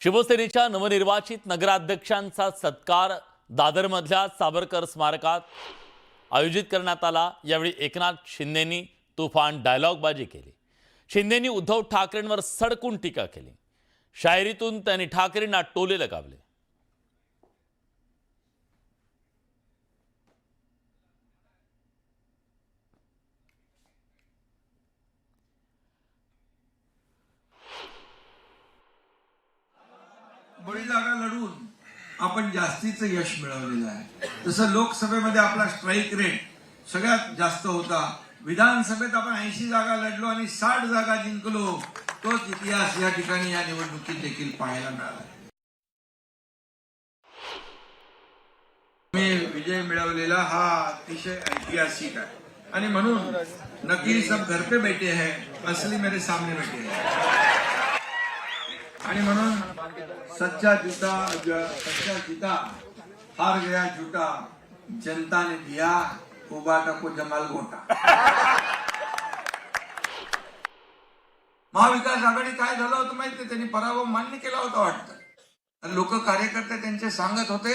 शिवसेनेच्या नवनिर्वाचित नगराध्यक्षांचा सत्कार दादरमधल्या सावरकर स्मारकात आयोजित करण्यात आला। यावेळी एकनाथ शिंदेंनी तुफान डायलॉगबाजी केली। शिंदेंनी उद्धव ठाकरेंवर सडकून टीका केली। शायरीतून त्यांनी ठाकरेंना टोले लगावले। बळी जागा लढून आपण जास्तीचं यश मिळवलेलं आहे। तसं लोकसभेमध्ये आपला स्ट्राईक रेट सगळ्यात जास्त होता। विधानसभेत आपण 80 जागा लढलो आणि 60 जागा जिंकलो। तोच इतिहास या ठिकाणी या निवडणुकीत देखील पाहायला मिळाला। मी विजय मिळवलेला हा अतिशय ऐतिहासिक आहे आणि म्हणून नकली सब घर पे बैठे हैं, असली मेरे सामने बैठे हैं। आणि म्हणून सच्चा जीता हार गया झूठा, जनता ने दिया उबाटा को जमाल गोटा। महाविकास आघाडी काय झालं होतं माहिती, त्यांनी पराभव मान्य केला होता वाटतं। लोक कार्यकर्ते त्यांचे सांगत होते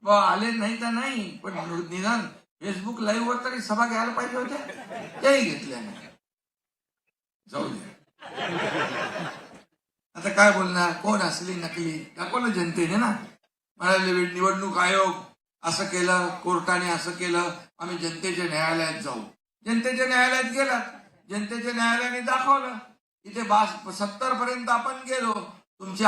आले नाही तर नाही, पण निदान फेसबुक लाईव्ह वर तरी सभा घ्यायला पाहिजे होत्या, त्याही घेतल्या नाही। जाऊ दे, आता काय बोलणार, कोण असली नकली दाखवलं जनतेने ना। म्हणाले निवडणूक आयोग असं केलं, कोर्टाने असं केलं, आम्ही जनतेच्या न्यायालयात जाऊ। जनतेच्या न्यायालयात गेलात, जनतेच्या न्यायालयाने दाखवलं इथे 70 पर्यंत आपण गेलो, तुमची